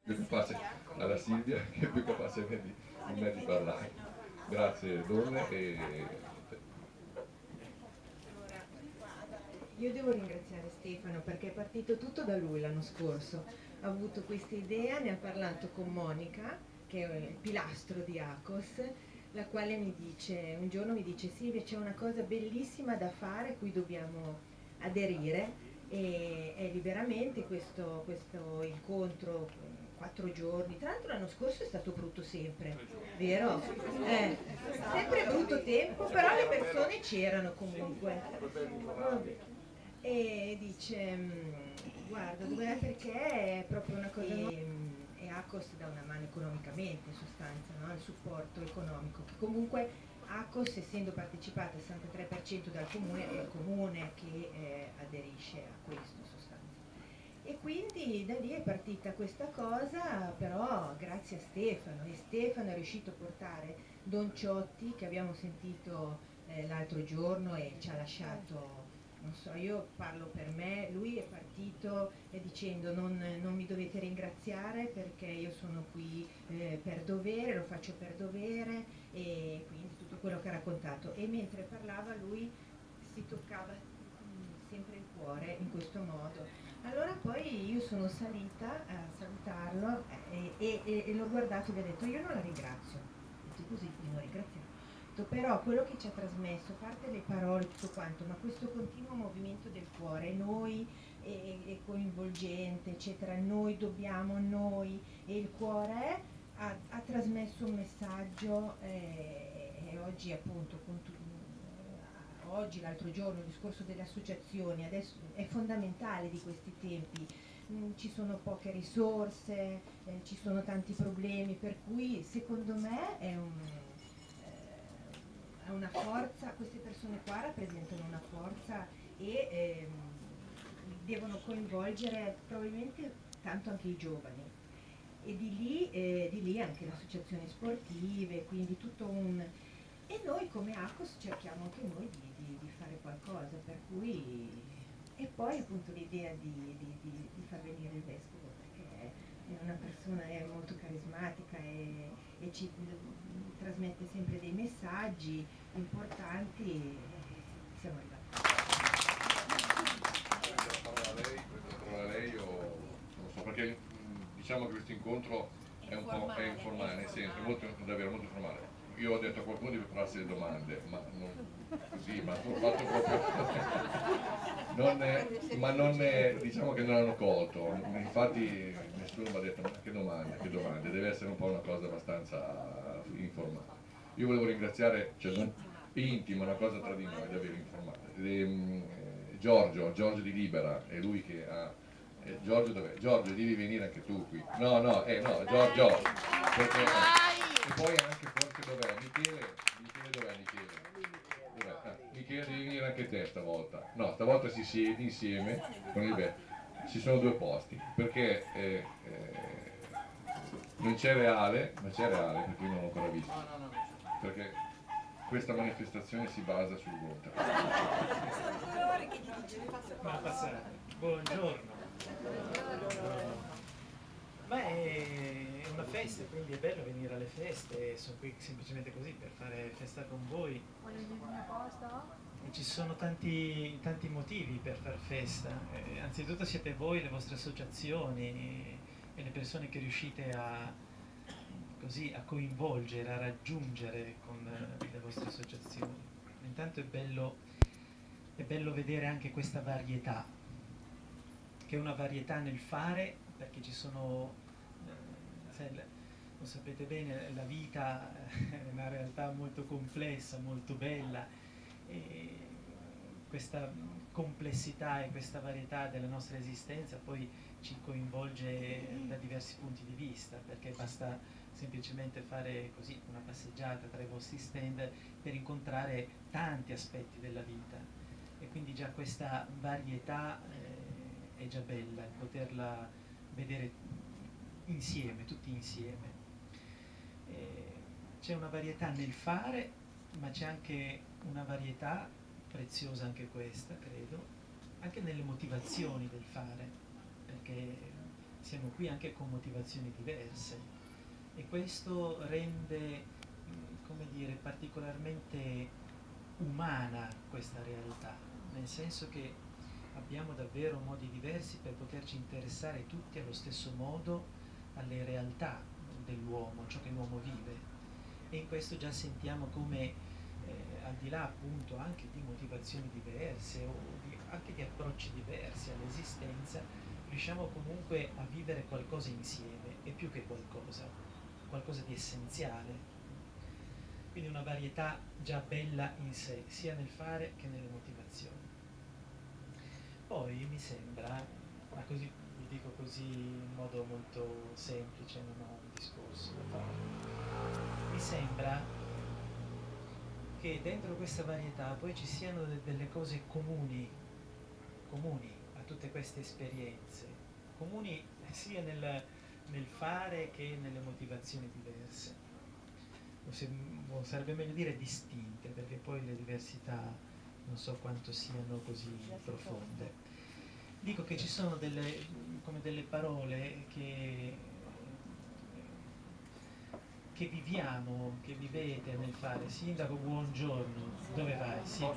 più capace, alla Silvia che è più capace di me di parlare. Grazie Donne e Io devo ringraziare Stefano perché è partito tutto da lui l'anno scorso. Ha avuto questa idea, ne ha parlato con Monica, che è il pilastro di Acos, la quale un giorno mi dice Silvia c'è una cosa bellissima da fare, cui dobbiamo aderire e è liberamente questo incontro 4 giorni. Tra l'altro l'anno scorso è stato brutto sempre, vero? Sempre brutto tempo, però le persone c'erano comunque. Vabbè. E dice, guarda, dov'è perché è proprio una cosa e Acos dà una mano economicamente in sostanza, no? Il supporto economico, che comunque Acos essendo partecipata al 63% dal comune, è il comune che aderisce a questo in sostanza. E quindi da lì è partita questa cosa, però grazie a Stefano, e Stefano è riuscito a portare Don Ciotti, che abbiamo sentito l'altro giorno e ci ha lasciato, non so, io parlo per me, lui è partito dicendo non mi dovete ringraziare perché io sono qui per dovere, lo faccio per dovere e quindi tutto quello che ha raccontato. E mentre parlava lui si toccava sempre il cuore in questo modo. Allora poi io sono salita a salutarlo e l'ho guardato e gli ho detto io non la ringrazio. Ho detto così, io non ringraziamo. Ho detto, però quello che ci ha trasmesso, a parte le parole e tutto quanto, ma questo continuo movimento del cuore, noi è coinvolgente, eccetera, noi e il cuore ha trasmesso un messaggio e oggi appunto oggi, l'altro giorno, il discorso delle associazioni, adesso è fondamentale di questi tempi. Ci sono poche risorse, ci sono tanti problemi, per cui secondo me è una forza, queste persone qua rappresentano una forza e devono coinvolgere probabilmente tanto anche i giovani. E di lì anche le associazioni sportive, quindi tutto un... E noi come ACOS cerchiamo anche noi di fare qualcosa, per cui... E poi appunto l'idea di far venire il vescovo, perché è una persona è molto carismatica e ci trasmette sempre dei messaggi importanti e siamo arrivati. prendo la parola a lei o non lo so, perché diciamo che questo incontro è un po' è informale, nel senso, è molto, davvero molto informale. Io ho detto a qualcuno di farsi le domande, ma non così, ma non fatto proprio. Ma non diciamo che non hanno colto, infatti nessuno mi ha detto ma che domande, deve essere un po' una cosa abbastanza informale. Io volevo ringraziare, cioè non intima, una cosa tra di noi, davvero informale. Giorgio di Libera, è lui che ha. Giorgio dov'è? Giorgio, devi venire anche tu qui. No, no, no, Giorgio. Perché, e poi anche forse dov'è? Michele dov'è Michele? Dov'è? Michele devi venire anche te stavolta. No, stavolta si siede insieme con il ci sono due posti, perché non c'è reale perché io non l'ho ancora visto. Perché questa manifestazione si basa sul voto. Ma passare. Buongiorno. Buongiorno. Ma è una festa, quindi è bello venire alle feste, sono qui semplicemente così per fare festa con voi. E ci sono tanti motivi per far festa. Anzitutto siete voi, le vostre associazioni e le persone che riuscite così, a coinvolgere, a raggiungere con le vostre associazioni. Intanto è bello vedere anche questa varietà, che è una varietà nel fare, perché ci sono, lo sapete bene, la vita è una realtà molto complessa, molto bella, e questa complessità e questa varietà della nostra esistenza poi ci coinvolge da diversi punti di vista, perché basta semplicemente fare così una passeggiata tra i vostri stand per incontrare tanti aspetti della vita, e quindi già questa varietà è già bella, poterla vedere insieme, tutti insieme. C'è una varietà nel fare, ma c'è anche una varietà preziosa anche questa, credo, anche nelle motivazioni del fare, perché siamo qui anche con motivazioni diverse e questo rende, come dire, particolarmente umana questa realtà, nel senso che abbiamo davvero modi diversi per poterci interessare tutti allo stesso modo alle realtà dell'uomo, ciò che l'uomo vive. E in questo già sentiamo come al di là appunto anche di motivazioni diverse o anche di approcci diversi all'esistenza, riusciamo comunque a vivere qualcosa insieme e più che qualcosa di essenziale. Quindi una varietà già bella in sé, sia nel fare che nelle motivazioni. Poi mi sembra, ma così vi dico così in modo molto semplice, non ho un discorso da fare, mi sembra che dentro questa varietà poi ci siano delle cose comuni a tutte queste esperienze, comuni sia nel fare che nelle motivazioni diverse. O sarebbe meglio dire distinte, perché poi le diversità non so quanto siano così profonde. Dico che ci sono come delle parole che viviamo, che vivete nel fare. Sindaco, buongiorno. Dove vai? Sì. No,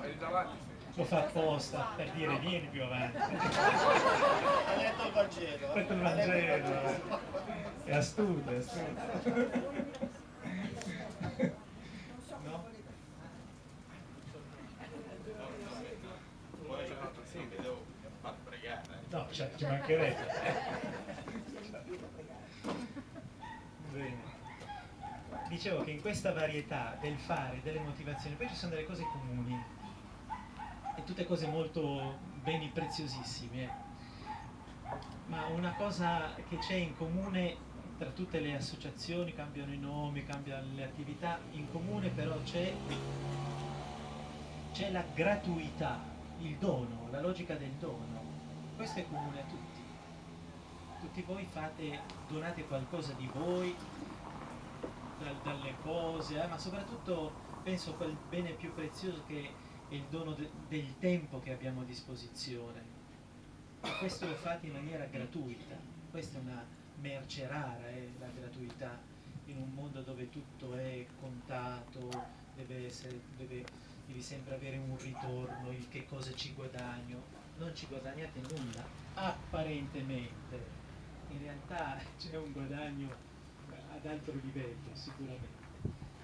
è lì davanti. Lo fa apposta per dire vieni più avanti. Ha letto il Vangelo. Ha letto il Vangelo. È astuto, è astuto. No? No, ci mancherebbe. Bene. Dicevo che in questa varietà del fare, delle motivazioni, poi ci sono delle cose comuni e tutte cose molto beni preziosissime, ma una cosa che c'è in comune tra tutte le associazioni, cambiano i nomi, cambiano le attività, in comune però c'è la gratuità, il dono, la logica del dono. Questo è comune a tutti. Tutti voi donate qualcosa di voi, dalle cose, ma soprattutto penso a quel bene più prezioso che è il dono del tempo che abbiamo a disposizione. E questo lo fate in maniera gratuita. Questa è una merce rara, la gratuità, in un mondo dove tutto è contato, devi sempre avere un ritorno, il che cosa ci guadagno. Non ci guadagnate nulla, apparentemente. In realtà c'è un guadagno ad altro livello, sicuramente.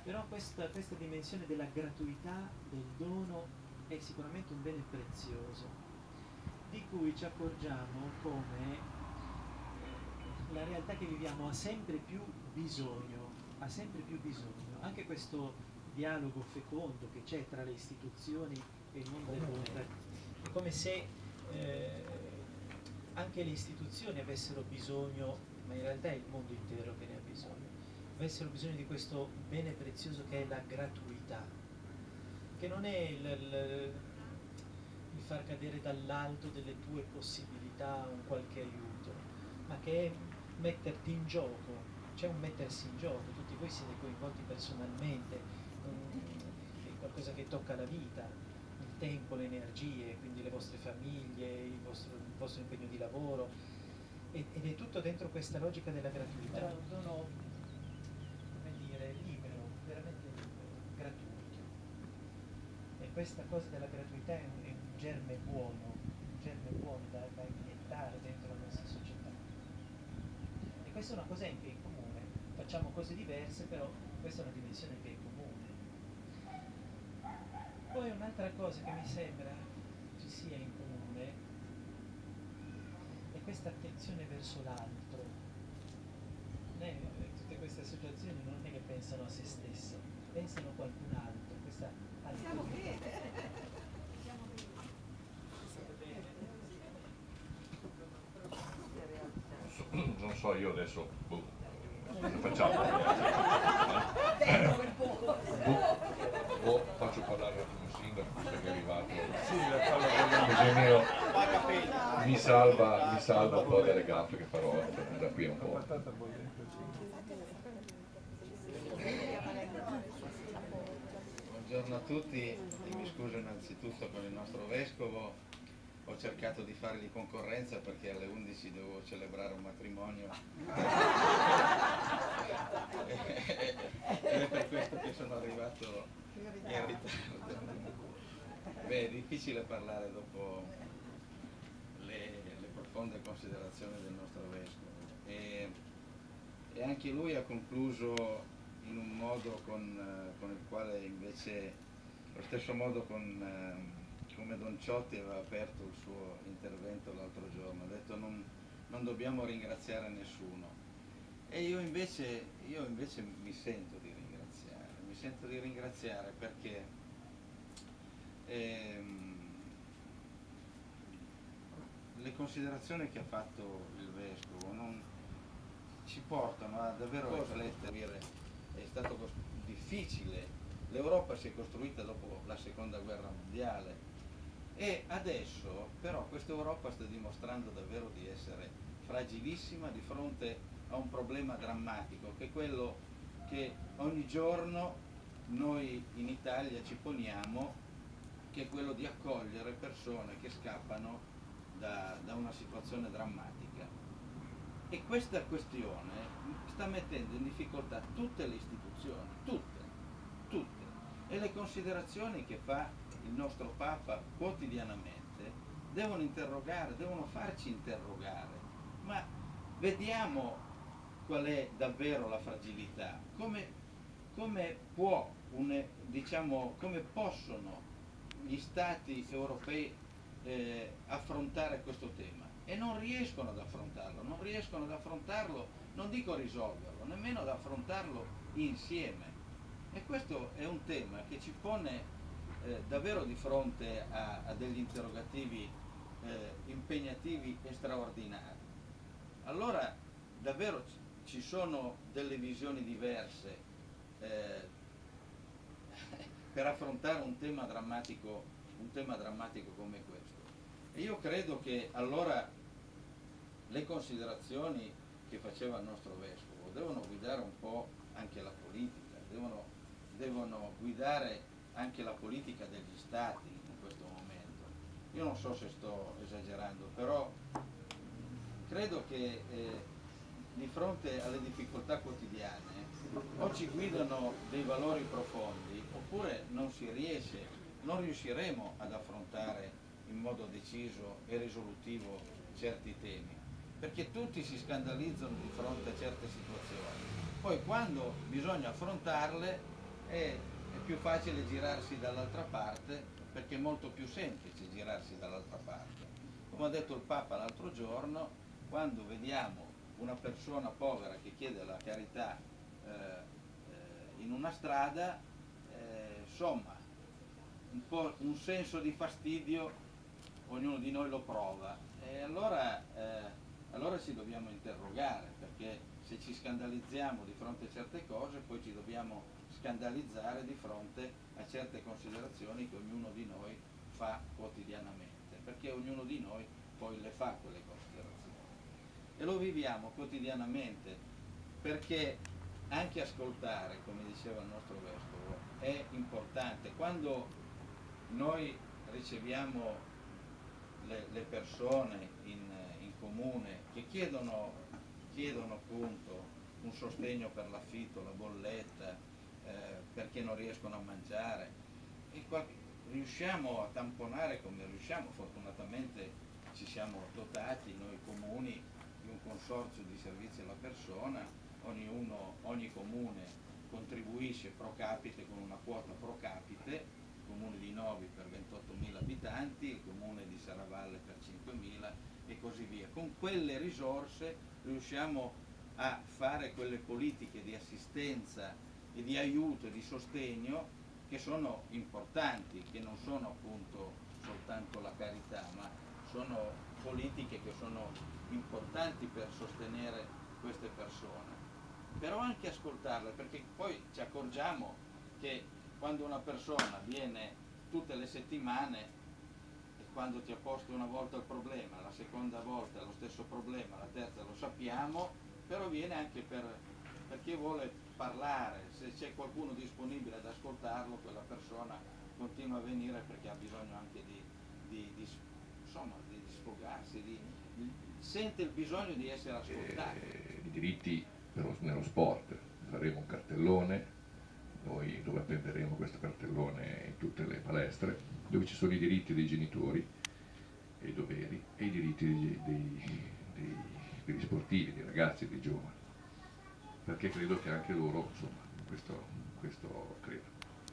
Però questa dimensione della gratuità, del dono, è sicuramente un bene prezioso, di cui ci accorgiamo come la realtà che viviamo ha sempre più bisogno, anche questo dialogo fecondo che c'è tra le istituzioni e il mondo del volontarismo. È come se anche le istituzioni avessero bisogno, ma in realtà è il mondo intero che ne ha bisogno, avessero bisogno di questo bene prezioso che è la gratuità, che non è il far cadere dall'alto delle tue possibilità un qualche aiuto, ma che è metterti in gioco. C'è un mettersi in gioco, tutti voi siete coinvolti personalmente, è qualcosa che tocca la vita, il tempo, le energie, quindi le vostre famiglie, il vostro impegno di lavoro, ed è tutto dentro questa logica della gratuità, un dono, come dire, libero, veramente libero, gratuito. E questa cosa della gratuità è un germe buono da iniettare dentro la nostra società. E questa è una cosa anche in comune, facciamo cose diverse, però questa è una dimensione che è comune. Poi un'altra cosa che mi sembra ci sia in comune è questa attenzione verso l'altro. Tutte queste associazioni non è che pensano a se stesse, pensano a qualcun altro. Questa Siamo bene. Non so, io adesso facciamo. Faccio parlare un attimo il sindaco, visto che è arrivato. Così almeno mi salva un po' dalle gaffe che farò da qui a un po'. Buongiorno a tutti e mi scuso innanzitutto con il nostro vescovo ho cercato di fargli concorrenza perché alle 11 devo celebrare un matrimonio ed è per questo che sono arrivato in ritardo. Beh, è difficile parlare dopo le profonde considerazioni del nostro vescovo e anche lui ha concluso in un modo con il quale invece, lo stesso modo come Don Ciotti aveva aperto il suo intervento l'altro giorno, ha detto non dobbiamo ringraziare nessuno. E io invece mi sento di ringraziare perché le considerazioni che ha fatto il Vescovo ci portano a davvero riflettere. È stato difficile, l'Europa si è costruita dopo la seconda guerra mondiale e adesso però questa Europa sta dimostrando davvero di essere fragilissima di fronte a un problema drammatico che è quello che ogni giorno noi in Italia ci poniamo, che è quello di accogliere persone che scappano da una situazione drammatica. E questa questione sta mettendo in difficoltà tutte le istituzioni, tutte. E le considerazioni che fa il nostro Papa quotidianamente devono farci interrogare. Ma vediamo qual è davvero la fragilità, come come possono gli stati europei affrontare questo tema e non riescono ad affrontarlo, non dico risolverlo, nemmeno ad affrontarlo insieme. E questo è un tema che ci pone davvero di fronte a degli interrogativi impegnativi e straordinari. Allora davvero ci sono delle visioni diverse per affrontare un tema drammatico come questo. E io credo che allora le considerazioni che faceva il nostro Vescovo devono guidare un po' anche la politica, devono guidare anche la politica degli Stati in questo momento. Io non so se sto esagerando, però credo che di fronte alle difficoltà quotidiane o ci guidano dei valori profondi oppure non riusciremo ad affrontare in modo deciso e risolutivo certi temi, perché tutti si scandalizzano di fronte a certe situazioni. Poi quando bisogna affrontarle è più facile girarsi dall'altra parte, perché è molto più semplice girarsi dall'altra parte. Come ha detto il Papa l'altro giorno, quando vediamo una persona povera che chiede la carità in una strada, insomma, un senso di fastidio ognuno di noi lo prova e allora ci dobbiamo interrogare, perché se ci scandalizziamo di fronte a certe cose poi ci dobbiamo scandalizzare di fronte a certe considerazioni che ognuno di noi fa quotidianamente, perché ognuno di noi poi le fa quelle considerazioni e lo viviamo quotidianamente, perché anche ascoltare, come diceva il nostro Vescovo, è importante. Quando noi riceviamo le persone in comune che chiedono appunto un sostegno per l'affitto, la bolletta, perché non riescono a mangiare, e riusciamo a tamponare come riusciamo. Fortunatamente ci siamo dotati noi comuni di un consorzio di servizi alla persona, ogni comune contribuisce pro capite con una quota pro capite, il comune di Novi per 28.000 abitanti, il comune di Serravalle per 5.000 e così via. Con quelle risorse riusciamo a fare quelle politiche di assistenza e di aiuto e di sostegno che sono importanti, che non sono appunto soltanto la carità, ma sono politiche che sono importanti per sostenere queste persone. Però anche ascoltarle, perché poi ci accorgiamo che quando una persona viene tutte le settimane e quando ti ha posto una volta il problema, la seconda volta lo stesso problema, la terza lo sappiamo, però viene anche perché vuole parlare. Se c'è qualcuno disponibile ad ascoltarlo, quella persona continua a venire perché ha bisogno anche di insomma, di sfogarsi, sente il bisogno di essere ascoltato. I diritti nello sport, faremo un cartellone, noi dove appenderemo questo cartellone in tutte le palestre, dove ci sono i diritti dei genitori e i doveri e i diritti degli sportivi, dei ragazzi, dei giovani, perché credo che anche loro, insomma, questo credo,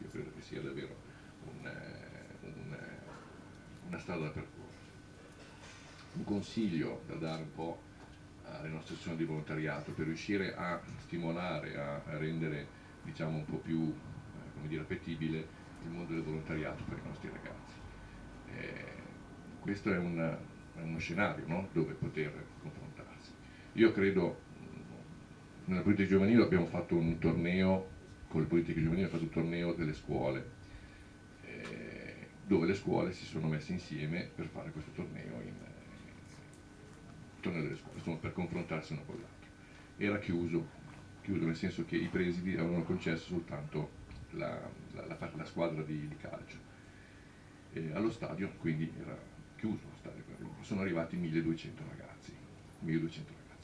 io credo che sia davvero una strada da percorrere. Un consiglio da dare un po' alle nostre associazioni di volontariato per riuscire a stimolare, a rendere, diciamo, un po' più come dire, appetibile il mondo del volontariato per i nostri ragazzi. Questo è uno scenario, no? Dove poter confrontarsi. Io credo, nella politica giovanile abbiamo fatto un torneo, con le politiche giovanili abbiamo fatto un torneo delle scuole, dove le scuole si sono messe insieme per fare questo torneo delle scuole, insomma, per confrontarsi uno con l'altro. Era chiuso nel senso che i presidi avevano concesso soltanto la squadra di calcio. Allo stadio, quindi era chiuso lo stadio, sono arrivati 1200 ragazzi,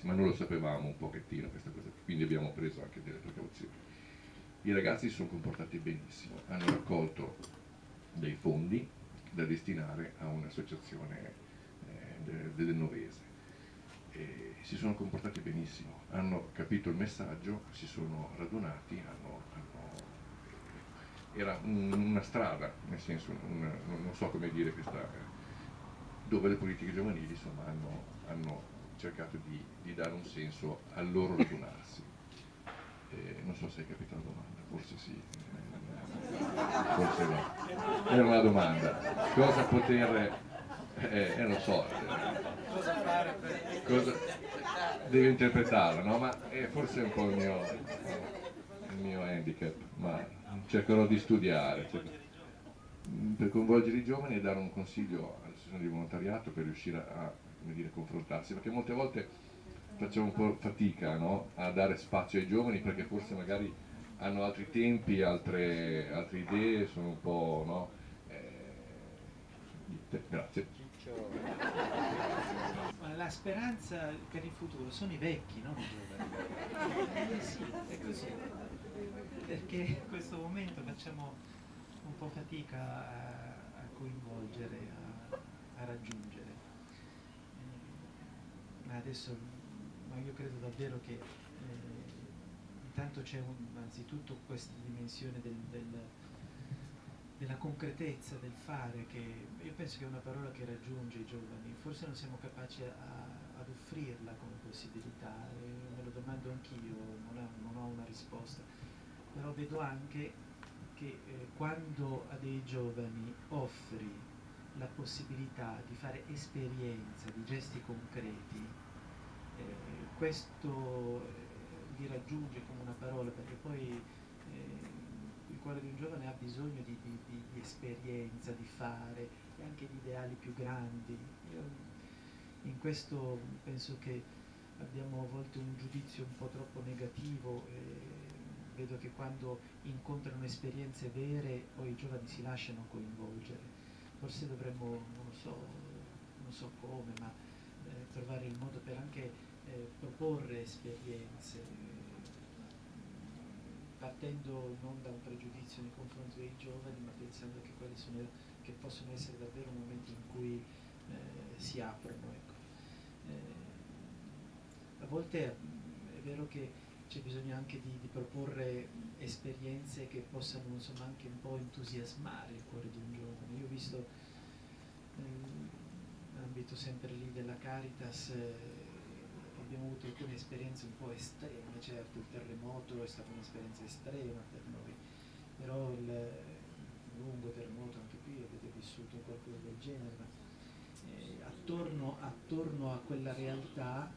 ma non lo sapevamo un pochettino questa cosa, quindi abbiamo preso anche delle precauzioni. I ragazzi si sono comportati benissimo, hanno raccolto dei fondi da destinare a un'associazione del Novese. Si sono comportati benissimo, hanno capito il messaggio, si sono radunati, era una strada, nel senso, non so come dire, dove le politiche giovanili, insomma, hanno cercato di dare un senso al loro radunarsi. Non so se hai capito la domanda, forse sì, forse no. Era una domanda, cosa poter, non so, Cosa fare per... devo interpretarla, no? Ma forse è un po' il mio handicap, ma cercherò di studiare. Per coinvolgere i giovani e dare un consiglio all'associazione di volontariato per riuscire a, come dire, confrontarsi, perché molte volte facciamo un po' fatica, no? A dare spazio ai giovani perché forse magari hanno altri tempi, altre idee, sono un po', no? Grazie. Ma la speranza per il futuro sono i vecchi, non i giovani. Sì, è così. Perché in questo momento facciamo un po' fatica a coinvolgere, a raggiungere. Ma adesso, ma io credo davvero che intanto c'è anzitutto questa dimensione della concretezza, del fare, che io penso che è una parola che raggiunge i giovani, forse non siamo capaci ad offrirla come possibilità, me lo domando anch'io, non ho una risposta, però vedo anche che quando a dei giovani offri la possibilità di fare esperienza, di gesti concreti, questo li raggiunge come una parola, perché poi il cuore di un giovane ha bisogno di esperienza, di fare e anche di ideali più grandi. Io in questo penso che abbiamo a volte un giudizio un po' troppo negativo, vedo che quando incontrano esperienze vere poi i giovani si lasciano coinvolgere. Forse dovremmo, non so come, ma trovare il modo per anche proporre esperienze, partendo non da un pregiudizio nei confronti dei giovani, ma pensando che quelli che possono essere davvero momenti in cui si aprono. Ecco. A volte è vero che c'è bisogno anche di proporre esperienze che possano, insomma, anche un po' entusiasmare il cuore di un giovane. Io ho visto nell'ambito sempre lì della Caritas, abbiamo avuto alcune esperienze un po' estreme, certo il terremoto è stata un'esperienza estrema per noi, però il lungo terremoto, anche qui avete vissuto qualcosa del genere, ma attorno a quella realtà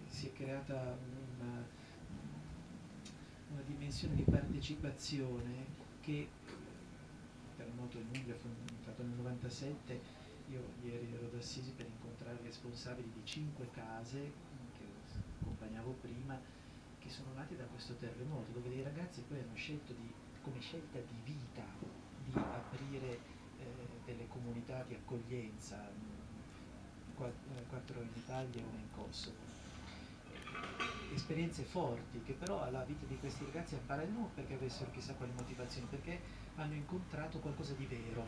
si è creata una dimensione di partecipazione che il terremoto in Umbria fu stato nel 97, io ieri ero ad Assisi per incontrare i responsabili di 5 case che accompagnavo prima, che sono nati da questo terremoto, dove dei ragazzi poi hanno scelto come scelta di vita di aprire delle comunità di accoglienza, 4 in Italia e una in Kosovo. Esperienze forti che però alla vita di questi ragazzi appaiono non perché avessero chissà quali motivazioni, perché hanno incontrato qualcosa di vero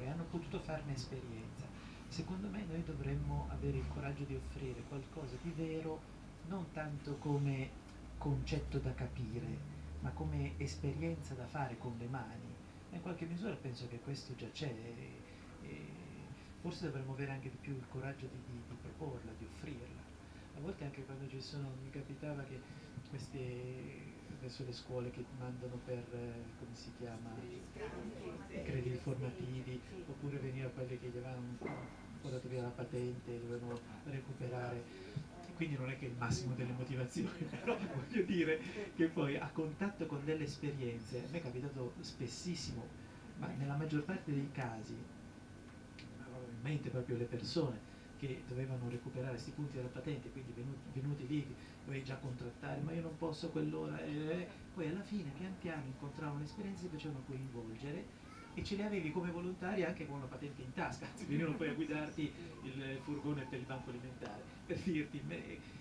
e hanno potuto farne esperienza. Secondo me noi dovremmo avere il coraggio di offrire qualcosa di vero, non tanto come concetto da capire, ma come esperienza da fare con le mani. E in qualche misura penso che questo già c'è, e forse dovremmo avere anche di più il coraggio di proporla, di offrirla. A volte anche quando ci sono, mi capitava che adesso le scuole che mandano per, come si chiama, i crediti formativi, oppure veniva quelli che gli avevano un po' dato via la patente, dovevano recuperare, quindi non è che il massimo delle motivazioni, però voglio dire che poi a contatto con delle esperienze, a me è capitato spessissimo, ma nella maggior parte dei casi, probabilmente proprio le persone che dovevano recuperare questi punti della patente, quindi venuti lì, dovevi già contrattare, ma io non posso quell'ora, poi alla fine pian piano incontravano esperienze che facevano coinvolgere e ce le avevi come volontari anche con una patente in tasca, anzi venivano poi a guidarti il furgone per il banco alimentare, per dirti,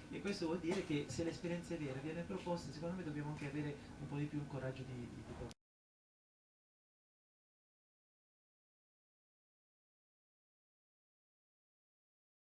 e questo vuol dire che se l'esperienza è vera viene proposta, secondo me dobbiamo anche avere un po' di più il coraggio di